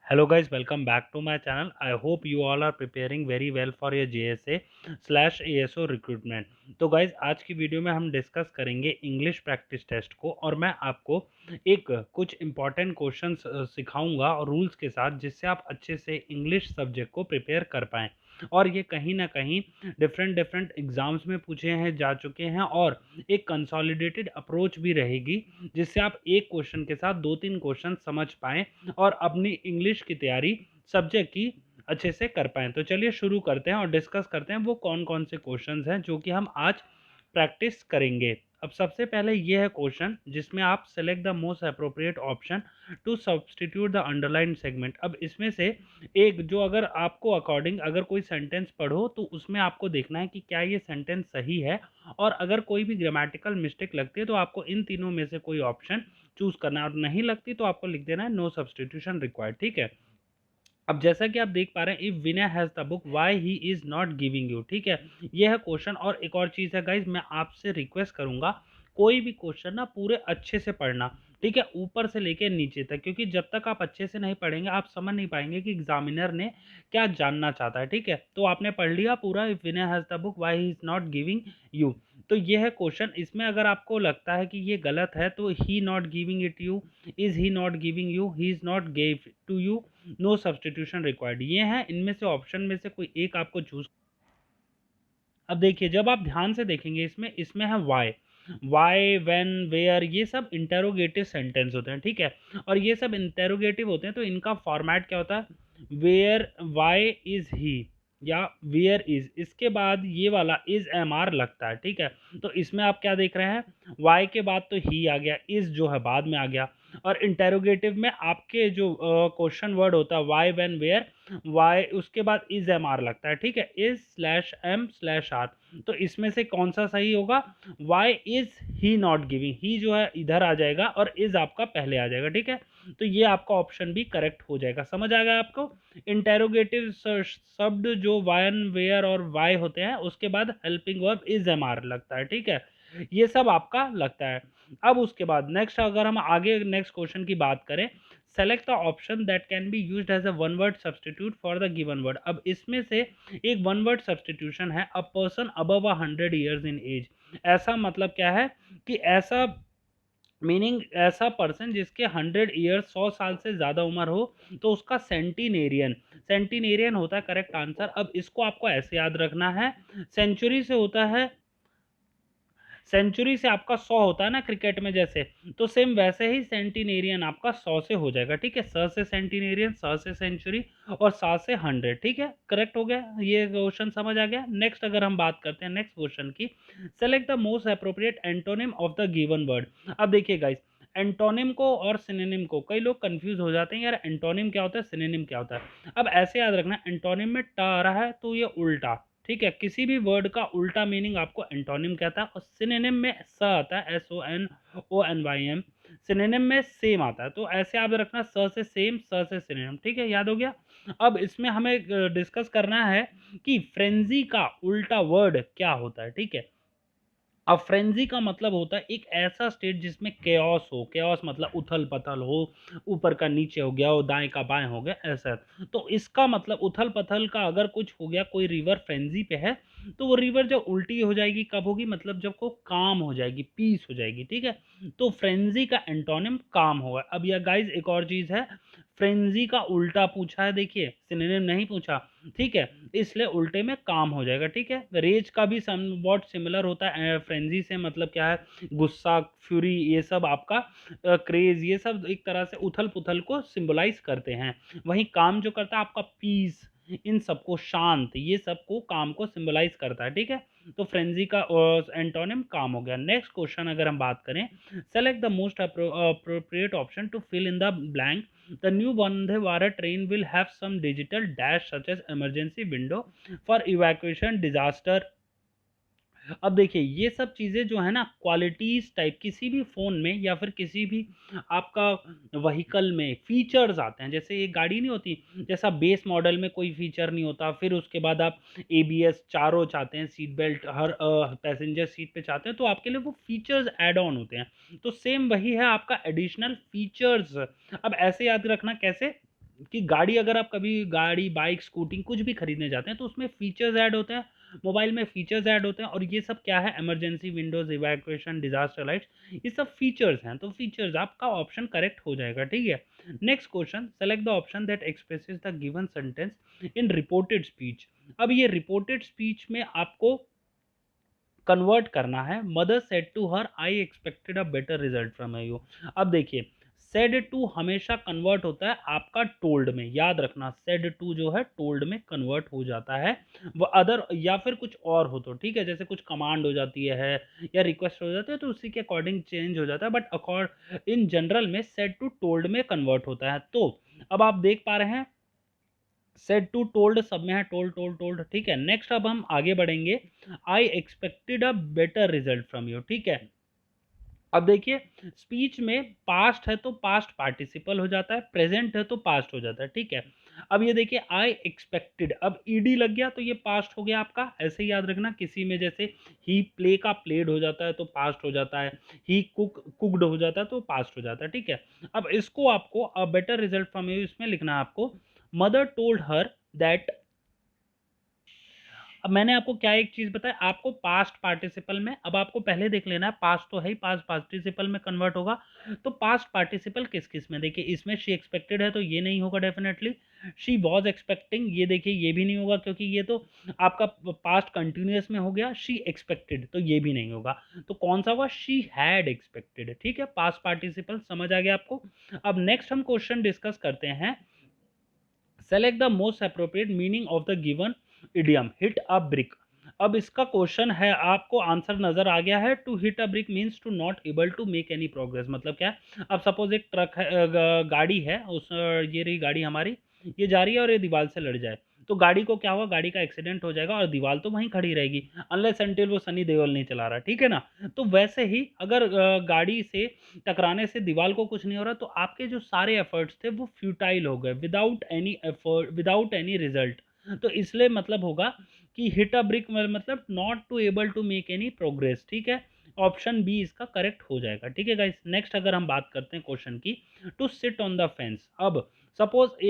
Hello guys, welcome back to my channel. I hope you all are preparing very well for your JSA/ASO recruitment. तो guys आज की video में हम discuss करेंगे English practice test को और मैं आपको एक कुछ इंपॉर्टेंट क्वेश्चंस सिखाऊंगा और रूल्स के साथ जिससे आप अच्छे से इंग्लिश सब्जेक्ट को प्रिपेयर कर पाएँ। और ये कहीं ना कहीं डिफरेंट डिफरेंट एग्जाम्स में पूछे हैं जा चुके हैं और एक कंसोलिडेटेड अप्रोच भी रहेगी जिससे आप एक क्वेश्चन के साथ दो तीन क्वेश्चन समझ पाएँ और अपनी इंग्लिश की तैयारी सब्जेक्ट की अच्छे से कर पाएँ। तो चलिए शुरू करते हैं और डिस्कस करते हैं वो कौन कौन से क्वेश्चंस हैं जो कि हम आज प्रैक्टिस करेंगे। अब सबसे पहले ये है क्वेश्चन जिसमें आप select the most appropriate option to substitute the underline segment. अब इसमें से एक जो अगर आपको अकॉर्डिंग अगर कोई सेंटेंस पढ़ो तो उसमें आपको देखना है कि क्या ये सेंटेंस सही है और अगर कोई भी ग्रामेटिकल मिस्टेक लगती है तो आपको इन तीनों में से कोई ऑप्शन चूज करना है और नहीं लगती तो आपको लिख देना है नो सब्सटीट्यूशन रिक्वायर्ड। ठीक है। अब जैसा कि आप देख पा रहे हैं if Vinay has the book why he is not giving you. ठीक है, ये है क्वेश्चन। और एक और चीज है गाइज, मैं आपसे रिक्वेस्ट करूंगा कोई भी क्वेश्चन ना पूरे अच्छे से पढ़ना। ठीक है, ऊपर से लेके नीचे तक, क्योंकि जब तक आप अच्छे से नहीं पढ़ेंगे आप समझ नहीं पाएंगे कि एग्जामिनर ने क्या जानना चाहता है। ठीक है, तो आपने पढ़ लिया पूरा if Vinay has the book why he is not giving you. तो ये है क्वेश्चन। इसमें अगर आपको लगता है कि ये गलत है तो he not giving it you, is he not giving you, he is not give to you, no substitution required, ये है। इनमें से ऑप्शन में से कोई एक आपको चूज। अब देखिए जब आप ध्यान से देखेंगे इसमें इसमें है वाई, वाई वेन वेयर, ये सब इंटेरोगेटिव सेंटेंस होते हैं। ठीक है, और ये सब इंटेरोगेटिव होते हैं तो इनका फॉर्मेट क्या होता है, वेयर वाई इज ही या वेयर इज, इसके बाद ये वाला इज एम आर लगता है। ठीक है, तो इसमें आप क्या देख रहे हैं, वाई के बाद तो ही आ गया, इज जो है बाद में आ गया। और इंटेरोगेटिव में आपके जो क्वेश्चन वर्ड होता है वाई वेन वेयर, वाई उसके बाद इज एम आर लगता है। ठीक है, is slash M slash R. तो इसमें से कौन सा सही होगा, why is he not giving, he जो है इधर आ जाएगा और इज आपका पहले आ जाएगा। ठीक है, तो ये आपका ऑप्शन भी करेक्ट हो जाएगा। समझ आ गया आपको। इंटेरोगेटिव शब्द जो वायन वेयर और वाई होते हैं उसके बाद helping verb is am are लगता है। ठीक है, ये सब आपका लगता है। अब उसके बाद नेक्स्ट अगर हम आगे नेक्स्ट क्वेश्चन की बात करें, select the option that can be used as a one word substitute for the given word. अब इसमें से एक वन वर्ड सब्सटीट्यूशन है a person above 100 years in age. ऐसा मतलब क्या है कि ऐसा मीनिंग ऐसा पर्सन जिसके 100 ईयर्स 100 साल से ज़्यादा उम्र हो तो उसका सेंटिनेरियन, सेंटिनेरियन होता है करेक्ट आंसर। अब इसको आपको ऐसे याद रखना है, सेंचुरी से होता है, सेंचुरी से आपका 100 होता है ना क्रिकेट में जैसे, तो सेम वैसे ही सेंटिनेरियन आपका 100 से हो जाएगा। ठीक है, 100 से सेंटिनेरियन, 100 से सेंचुरी और 100 से 100। ठीक है, करेक्ट हो गया, ये क्वेश्चन समझ आ गया। नेक्स्ट अगर हम बात करते हैं नेक्स्ट क्वेश्चन की, select the most appropriate antonym of the given word. अब देखिए गाइस, एंटोनिम को और सिनोनिम को कई लोग कंफ्यूज हो जाते हैं, यार एंटोनिम क्या होता है सिनोनिम क्या होता है। अब ऐसे याद रखना, एंटोनिम में ट आ रहा है तो ये उल्टा। ठीक है, किसी भी वर्ड का उल्टा मीनिंग आपको एंटोनिम कहता है। और सिनोनिम में स आता है, SONONYM, सिनोनिम में सेम आता है। तो ऐसे याद रखना, स से सेम, स से सिनोनिम। ठीक है, याद हो गया। अब इसमें हमें डिस्कस करना है कि फ्रेंजी का उल्टा वर्ड क्या होता है। ठीक है, अब फ्रेंजी का मतलब होता है एक ऐसा स्टेट जिसमें केओस हो, केओस मतलब उथल पथल हो, ऊपर का नीचे हो गया हो, दाएं का बाएं हो गया, ऐसा। तो इसका मतलब उथल पथल का अगर कुछ हो गया, कोई रिवर फ्रेंजी पे है तो वो रिवर जब उल्टी हो जाएगी कब होगी, मतलब जब को काम हो जाएगी, पीस हो जाएगी। ठीक है, तो फ्रेंजी का एंटोनिम काम होगा। अब यह गाइज एक और चीज है, फ्रेंजी का उल्टा पूछा है, देखिए सिनोनिम नहीं पूछा। ठीक है, इसलिए उल्टे में काम हो जाएगा। ठीक है, रेज का भी समवॉट सिमिलर होता है फ्रेंजी से, मतलब क्या है, गुस्सा, फ्यूरी, ये सब आपका क्रेज, ये सब एक तरह से उथल पुथल को सिंबलाइज करते हैं। वहीं काम जो करता है आपका पीस, इन सबको शांत, ये सबको काम को सिंबलाइज करता है। ठीक है, तो फ्रेंजी का एंटोनिम काम हो गया। नेक्स्ट क्वेश्चन अगर हम बात करें, select the most appropriate option to fill in the blank. The new Vande Bharat train will have some digital dash such as emergency window for evacuation disaster। अब देखिए ये सब चीज़ें जो है ना क्वालिटीज़ टाइप किसी भी फ़ोन में या फिर किसी भी आपका व्हीकल में फीचर्स आते हैं। जैसे ये गाड़ी नहीं होती, जैसा बेस मॉडल में कोई फीचर नहीं होता, फिर उसके बाद आप ABS चारों चाहते हैं, सीट बेल्ट हर पैसेंजर सीट पे चाहते हैं, तो आपके लिए वो फीचर्स ऐड ऑन होते हैं। तो सेम वही है आपका एडिशनल फीचर्स। अब ऐसे याद रखना कैसे, कि गाड़ी, अगर आप कभी गाड़ी, बाइक, स्कूटी कुछ भी खरीदने जाते हैं तो उसमें फीचर्स ऐड होते हैं, मोबाइल में फीचर्स ऐड होते हैं, और ये सब क्या है, emergency Windows, evacuation, disaster lights, ये सब फीचर्स हैं। तो फीचर्स, आपका ऑप्शन करेक्ट हो जाएगा, ठीक है। Next question, select the option that expresses the given sentence in reported speech. अब ये रिपोर्टेड स्पीच में आपको कन्वर्ट करना है। Mother said to her I expected a better result from you. अब देखिए, सेड टू हमेशा कन्वर्ट होता है आपका टोल्ड में, याद रखना, सेड टू जो है टोल्ड में कन्वर्ट हो जाता है। वो अदर या फिर कुछ और हो तो ठीक है, जैसे कुछ कमांड हो जाती है या रिक्वेस्ट हो जाती है तो उसी के अकॉर्डिंग चेंज हो जाता है, बट अकॉर्ड इन जनरल में सेड टू टोल्ड में कन्वर्ट होता है। तो अब आप देख पा रहे हैं, सेड टू टोल्ड सब में है, टोल्ड टोल्ड टोल्ड, ठीक है। नेक्स्ट अब हम आगे बढ़ेंगे, आई expected a better result from you, ठीक है। अब देखिए, स्पीच में पास्ट है तो पास्ट पार्टिसिपल हो जाता है, प्रेजेंट है तो पास्ट हो जाता है, ठीक है। अब ये देखिए, आई एक्सपेक्टेड, अब ईडी लग गया तो ये पास्ट हो गया आपका, ऐसे ही याद रखना। किसी में जैसे ही प्ले का प्लेड हो जाता है तो पास्ट हो जाता है, ही कुकड हो जाता है तो पास्ट हो जाता है, ठीक है। अब इसको आपको अ बेटर रिजल्ट फ्रॉम यू इसमें लिखना है आपको, मदर टोल्ड हर दैट। अब मैंने आपको क्या एक चीज बताया, आपको पास्ट पार्टिसिपल में, अब आपको पहले देख लेना है, पास्ट तो है ही, पास्ट पार्टिसिपल में कन्वर्ट होगा। तो पास्ट पार्टिसिपल किस किस में, देखिए इसमें शी एक्सपेक्टेड है तो ये नहीं होगा डेफिनेटली। शी वॉज एक्सपेक्टिंग, ये देखिए ये भी नहीं होगा क्योंकि ये तो आपका पास्ट कंटिन्यूअस में हो गया। शी एक्सपेक्टेड तो ये भी नहीं होगा। तो कौन सा होगा, शी हैड एक्सपेक्टेड, ठीक है। पास्ट पार्टिसिपल समझ आ गया आपको। अब नेक्स्ट हम क्वेश्चन डिस्कस करते हैं, select the most appropriate meaning of the given idiom, hit a brick. अब इसका क्वेश्चन है, आपको आंसर नजर आ गया है। To hit a brick means to not able to make any progress, मतलब क्या है, अब सपोज एक ट्रक है, गाड़ी है, उस ये रही गाड़ी हमारी, ये जा रही है और ये दीवार से लड़ जाए, तो गाड़ी को क्या होगा, गाड़ी का एक्सीडेंट हो जाएगा और दीवार तो वहीं खड़ी रहेगी, अनलेस अनटिल वो सनी देओल नहीं चला रहा, ठीक है ना। तो वैसे ही अगर गाड़ी से टकराने से दीवार को कुछ नहीं हो रहा तो आपके जो सारे एफर्ट्स थे वो फ्यूटाइल हो गए, without any effort, without any result. तो इसलिए मतलब होगा कि हिट अ ब्रिक मतलब not to able to make any progress, ठीक है। ऑप्शन बी इसका करेक्ट हो जाएगा, ठीक है गाइस। नेक्स्ट अगर हम बात करते हैं क्वेश्चन की, to sit on the fence. अब सपोज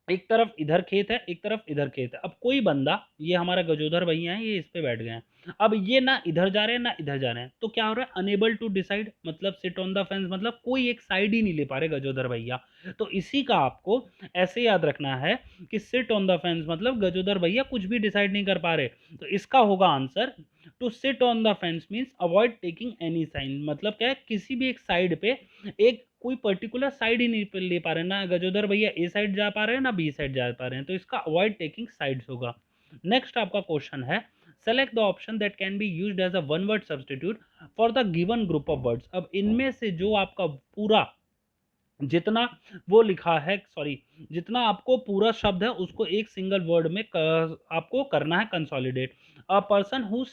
एक तरफ इधर खेत है, एक तरफ इधर खेत है। अब कोई बंदा, ये हमारा गजोधर भैया है, ये इस पे बैठ गए हैं। अब ये ना इधर जा रहे हैं ना इधर जा रहे हैं, तो क्या हो रहा है, अनेबल टू डिसाइड, मतलब सिट ऑन द फेंस मतलब कोई एक साइड ही नहीं ले पा रहे गजोधर भैया। तो इसी का आपको ऐसे याद रखना है कि सिट ऑन द फेंस मतलब गजोधर भैया कुछ भी डिसाइड नहीं कर पा रहे। तो इसका होगा answer, to sit on the fence means avoid taking any sign, मतलब क्या है, किसी भी एक साइड पे, एक कोई पर्टिकुलर साइड ही नहीं ले पा रहे, ना गजोदर भैया ए साइड जा पा रहे हैं ना बी साइड जा पा रहे हैं, तो इसका अवॉइड टेकिंग साइड्स होगा। नेक्स्ट आपका क्वेश्चन है, select the option that can be used as a one word substitute for the given group of words. अब इनमें से जो आपका पूरा जितना वो लिखा है, सॉरी, जितना आपको पूरा शब्द है उसको एक सिंगल वर्ड में आपको करना है consolidate. A person who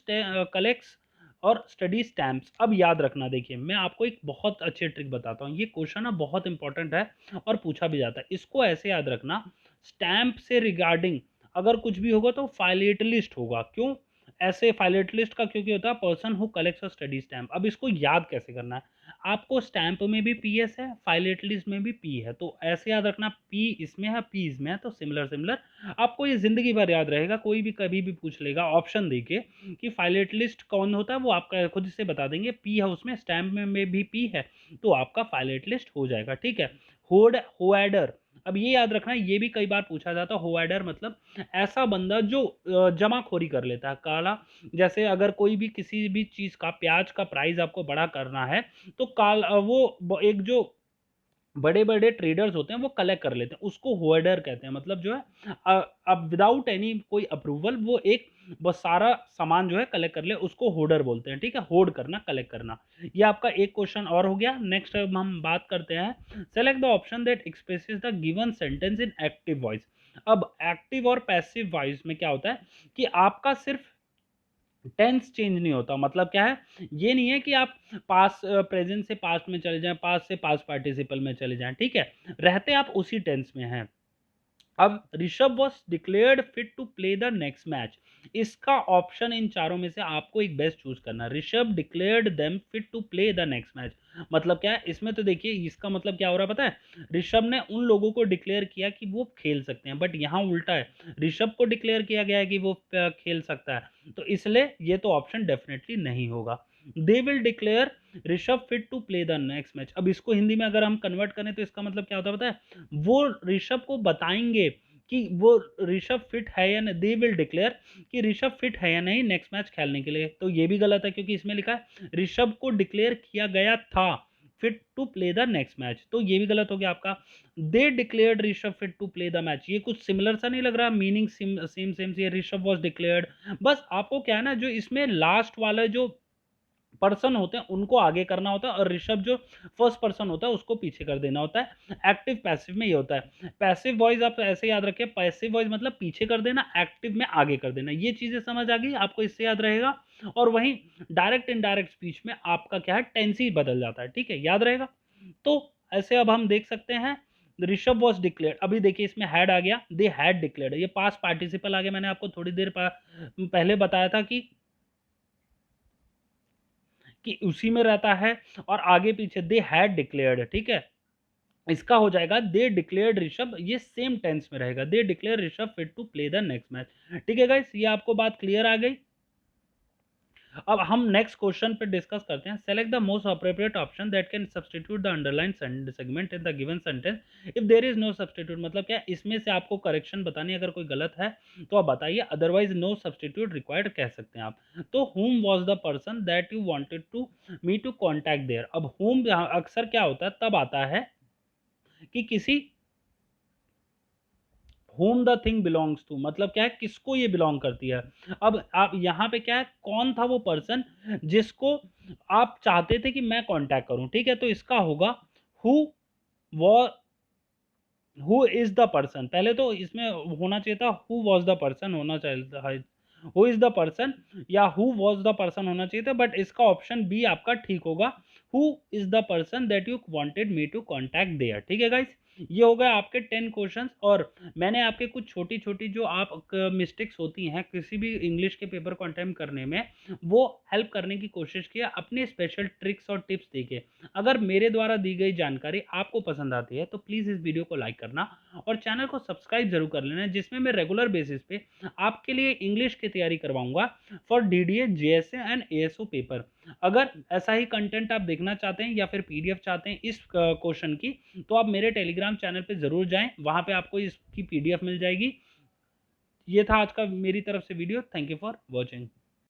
collects और स्टडी स्टैम्प्स। अब याद रखना, देखिए मैं आपको एक बहुत अच्छी ट्रिक बताता हूँ, ये क्वेश्चन ना बहुत इंपॉर्टेंट है और पूछा भी जाता है। इसको ऐसे याद रखना, स्टैम्प से रिगार्डिंग अगर कुछ भी होगा तो फाइलेटलिस्ट होगा। क्यों ऐसे फाइलेटलिस्ट का, क्योंकि होता है पर्सन हु कलेक्ट्स और स्टडी स्टैम्प। अब इसको याद कैसे करना है, आपको स्टैंप में भी पी एस है, फाइलेटलिस्ट में भी पी है, तो ऐसे याद रखना, पी इसमें है पी इसमें है, तो सिमिलर सिमिलर आपको ये जिंदगी भर याद रहेगा। कोई भी कभी भी पूछ लेगा ऑप्शन देके कि फाइलेटलिस्ट कौन होता है, वो आपका खुद से बता देंगे, पी है उसमें, स्टैंप में भी पी है, तो आपका फाइलेटलिस्ट हो जाएगा, ठीक है। होएडर, अब ये याद रखना, ये भी कई बार पूछा जाता है। होएडर मतलब ऐसा बंदा जो जमाखोरी कर लेता है, काला, जैसे अगर कोई भी किसी भी चीज का, प्याज का प्राइस आपको बड़ा करना है तो वो एक जो बड़े बड़े ट्रेडर्स होते हैं वो कलेक्ट कर लेते हैं, उसको होल्डर कहते हैं। मतलब जो है अब विदाउट एनी कोई अप्रूवल वो एक बस सारा सामान जो है कलेक्ट कर ले, उसको होल्डर बोलते हैं, ठीक है। होल्ड करना, कलेक्ट करना। ये आपका एक क्वेश्चन और हो गया। नेक्स्ट हम बात करते हैं, select the option that expresses the given sentence in active voice. अब एक्टिव और पैसिव वॉइस में क्या होता है कि आपका सिर्फ टेंस चेंज नहीं होता, मतलब क्या है, ये नहीं है कि आप पास प्रेजेंट से पास्ट में चले जाएं, पास्ट से पास्ट पार्टिसिपल में चले जाएं, ठीक है, रहते आप उसी टेंस में हैं। अब Rishabh was declared fit to play the next match, इसका ऑप्शन इन चारों में से आपको एक बेस्ट चूज करना। Rishabh declared them fit to play the next match मतलब क्या है इसमें, तो देखिए इसका मतलब क्या हो रहा है पता है, ऋषभ ने उन लोगों को डिक्लेयर किया कि वो खेल सकते हैं, बट यहाँ उल्टा है, ऋषभ को डिक्लेयर किया गया है कि वो खेल सकता है, तो इसलिए ये तो ऑप्शन डेफिनेटली नहीं होगा। They will declare Rishabh fit to play the next match, अब इसको हिंदी में अगर हम कन्वर्ट करें तो इसका मतलब क्या होता है पता है, वो ऋषभ को बताएंगे कि वो ऋषभ फिट है या नहीं, दे विल डिक्लेयर कि ऋषभ फिट है या नहीं नेक्स्ट मैच खेलने के लिए, तो ये भी गलत है क्योंकि इसमें लिखा है ऋषभ को डिक्लेयर किया गया था fit to play the next match, तो ये भी गलत हो गया आपका। They declared Rishabh fit to play the match, ये कुछ सिमिलर सा नहीं लग रहा, मीनिंग सेम सेम सेम सी है, ऋषभ वॉज डिक्लेयर्ड, बस आपको क्या है ना, जो इसमें लास्ट वाला जो पर्सन होते हैं उनको आगे करना होता है और ऋषभ जो फर्स्ट पर्सन होता है उसको पीछे कर देना होता है। एक्टिव पैसिव में ये होता है, पैसिव वॉइस आप ऐसे याद रखें, पैसिव वॉइस मतलब पीछे कर देना, एक्टिव में आगे कर देना, ये चीजें समझ आ गई आपको, इससे याद रहेगा। और वहीं डायरेक्ट इनडायरेक्ट स्पीच में आपका क्या है, टेंस ही बदल जाता है, ठीक है, याद रहेगा। तो ऐसे अब हम देख सकते हैं ऋषभ वॉज डिक्लेयर्ड, अभी देखिए इसमें हैड आ गया, दे हैड डिक्लेयर्ड, ये पास्ट पार्टिसिपल आ गया, मैंने आपको थोड़ी देर पहले बताया था कि उसी में रहता है और आगे पीछे दे हैड डिक्लेयर्ड, ठीक है, इसका हो जाएगा दे डिक्लेयर्ड ऋषभ, ये सेम टेंस में रहेगा, they declare Rishabh fit to play the next match, ठीक है गाइस, ये आपको बात क्लियर आ गई। अब हम नेक्स्ट क्वेश्चन पे डिस्कस करते हैं, select the most appropriate option that can substitute the underline segment in the given sentence if there is no substitute, मतलब क्या इसमें से आपको करेक्शन बतानी, अगर कोई गलत है तो आप बताइए, अदरवाइज नो सब्सटीट्यूट रिक्वायर्ड कह सकते हैं आप। तो whom was the person that you wanted to me to contact there, अब whom अक्सर क्या होता है तब आता है कि किसी whom the thing belongs to, मतलब क्या है किसको ये बिलोंग करती है। अब आप यहाँ पे क्या है, कौन था वो पर्सन जिसको आप चाहते थे कि मैं कांटेक्ट करूं, ठीक है, तो इसका होगा who was, who is the person, पहले तो इसमें होना चाहिए था हु वॉज द पर्सन होना चाहिए था, हु इज द पर्सन या हु वॉज द पर्सन होना चाहिए था, बट इसका ऑप्शन बी आपका ठीक होगा, who is the person that you wanted me to contact there, ठीक है गाइस। ये हो गए आपके 10 क्वेश्चंस, और मैंने आपके कुछ छोटी छोटी जो आप मिस्टेक्स होती हैं किसी भी इंग्लिश के पेपर को अटेम्प्ट करने में, वो हेल्प करने की कोशिश किया अपने स्पेशल ट्रिक्स और टिप्स देके। अगर मेरे द्वारा दी गई जानकारी आपको पसंद आती है तो प्लीज़ इस वीडियो को लाइक करना और चैनल को सब्सक्राइब जरूर कर लेना, जिसमें मैं रेगुलर बेसिस पे आपके लिए इंग्लिश की तैयारी करवाऊंगा for DDA, JSA and ASO paper. अगर ऐसा ही कंटेंट आप देखना चाहते हैं या फिर पीडीएफ चाहते हैं इस क्वेश्चन की, तो आप मेरे टेलीग्राम चैनल पे ज़रूर जाएं, वहाँ पे आपको इसकी पीडीएफ मिल जाएगी। ये था आज का मेरी तरफ से video, thank you for watching.